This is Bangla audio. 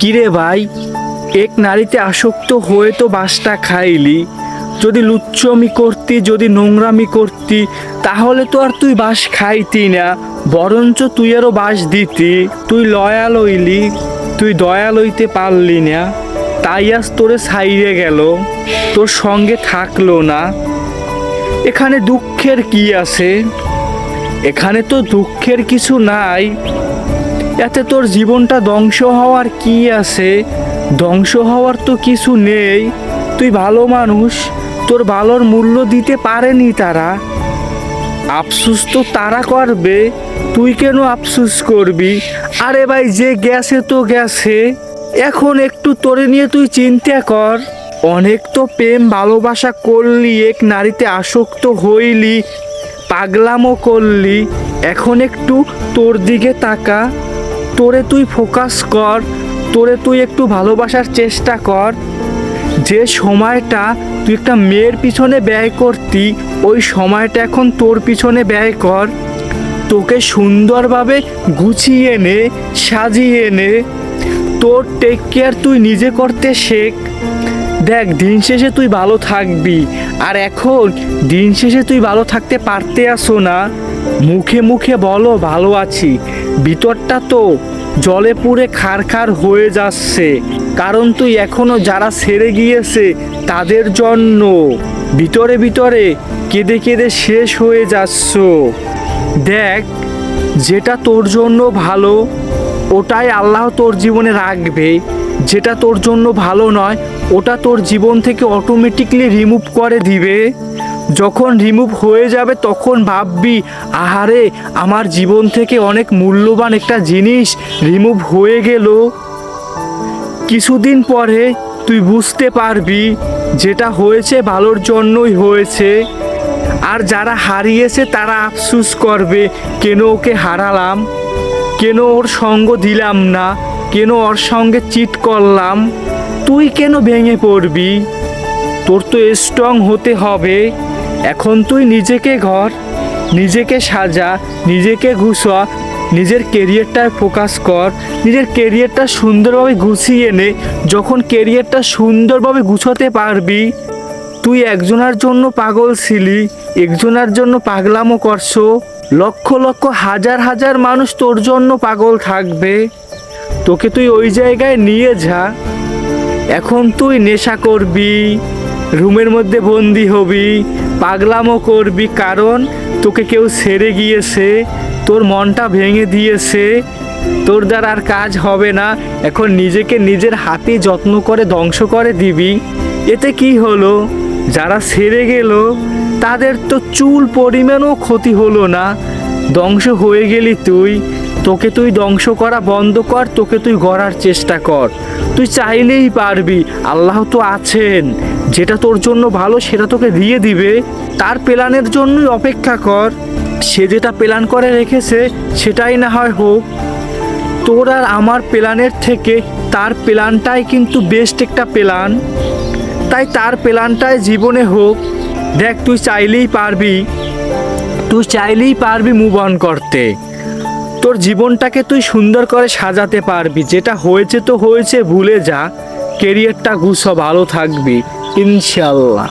কিরে ভাই, এক নারীতে আসক্ত হয়ে তো বাসটা খাইলি। যদি লুচ্চমি করতি, যদি নোংরামি করতি, তাহলে তো আর তুই বাস খাইতি না, বরঞ্চ তুই আরও বাস দিতি। তুই লয়া লইলি, তুই দয়া লইতে পারলি না, তাই আজ তোরে ছাইরে গেল, তোর সঙ্গে থাকলো না। এখানে দুঃখের কি আছে? এখানে তো দুঃখের কিছু নাই। এতে তোর জীবনটা ধ্বংস হওয়ার কি আছে? ধ্বংস হওয়ার তো কিছু নেই। তুই ভালো মানুষ, তোর ভালোর মূল্য দিতে পারেনি তারা। আফসোস তো তারা করবে, তুই কেন আফসোস করবি? আরে ভাই, যে গেছে তো গেছে, এখন একটু তোরে নিয়ে তুই চিন্তা কর। অনেক তো প্রেম ভালোবাসা করলি, এক নারীতে আসক্ত হইলি, পাগলামো করলি। এখন একটু তোর দিকে তাকা, তোরে তুই ফোকাস কর, তোরে তুই একটু ভালোবাসার চেষ্টা কর। যে সময়টা তুই একটা মেয়ের পিছনে ব্যয় করতি, ওই সময়টা এখন তোর পিছনে ব্যয় কর। তোকে সুন্দরভাবে গুছিয়ে নে, সাজিয়ে নে, তোর টেক কেয়ার তুই নিজে করতে শেখ। দেখ, দিন শেষে তুই ভালো থাকবি। আর এখন দিন শেষে তুই ভালো থাকতে পারতে আসো না। মুখে মুখে বলো ভালো আছি, ভিতরটা তো জলে পুড়ে খারখার হয়ে যাচ্ছে। কারণ তুই এখনো যারা ছেড়ে গিয়েছে তাদের জন্য ভিতরে ভিতরে কেঁদে কেঁদে শেষ হয়ে যাচ্ছ। দেখ, যেটা তোর জন্য ভালো ওটাই আল্লাহ তোর জীবনে রাখবে। যেটা তোর জন্য ভালো নয় ওটা তোর জীবন থেকে অটোমেটিকলি রিমুভ করে দিবে। যখন রিমুভ হয়ে যাবে তখন ভাববি, আহারে, আমার জীবন থেকে অনেক মূল্যবান একটা জিনিস রিমুভ হয়ে গেল। কিছুদিন পরে তুই বুঝতে পারবি যেটা হয়েছে ভালোর জন্যই হয়েছে। আর যারা হারিয়েছে তারা আফসোস করবে, কেন ওকে হারালাম, কেন ওর সঙ্গ দিলাম না, কেন ওর সঙ্গে চিট করলাম। তুই কেন ভেঙে পড়বি? তোর তো স্ট্রং হতে হবে। এখন তুই নিজেকে গড়, নিজেকে সাজা, নিজেকে গুছা, নিজের কেরিয়ারটায় ফোকাস কর, নিজের কেরিয়ারটা সুন্দরভাবে গুছিয়ে নে। যখন কেরিয়ারটা সুন্দরভাবে গুছাতে পারবি, তুই একজনের জন্য পাগল ছিলি, একজনের জন্য পাগলামো করছো, লক্ষ লক্ষ হাজার হাজার মানুষ তোর জন্য পাগল থাকবে। তোকে তুই ওই জায়গায় নিয়ে যা। এখন তুই নেশা করবি, রুমের মধ্যে বন্দি হবি, পাগলামো করবি, কারণ তোকে কেউ ছেড়ে গিয়েছে, তোর মনটা ভেঙে দিয়েছে, তোর দ্বারা আর কাজ হবে না। এখন নিজেকে নিজের হাতে যত্ন করে ধ্বংস করে দিবি। এতে কি হলো? যারা ছেড়ে গেল তাদের তো চুল পরিমাণও ক্ষতি হলো না, ধ্বংস হয়ে গেলি তুই। তোকে তুই ধ্বংস করা বন্ধ কর, তোকে তুই গড়ার চেষ্টা কর। তুই চাইলেই পারবি, আল্লাহ তো আছেন। যেটা তোর জন্য ভালো সেটা তোকে দিয়ে দিবে। তার প্ল্যানের জন্যই অপেক্ষা কর। সে যেটা প্ল্যান করে রেখেছে সেটাই না হয় হোক। তোর আর আমার প্ল্যানের থেকে তার প্ল্যানটাই কিন্তু বেস্ট একটা প্ল্যান। তাই তার প্ল্যানটাই জীবনে হোক। দেখ, তুই চাইলেই পারবি, তুই চাইলেই পারবি মুভ অন করতে। তোর জীবনটাকে তুই সুন্দর করে সাজাতে পারবি। যেটা হয়েছে তো হয়েছে, ভুলে যা, কেরিয়ারটা গুছো, ভালো থাকবি ইনশাল্লাহ।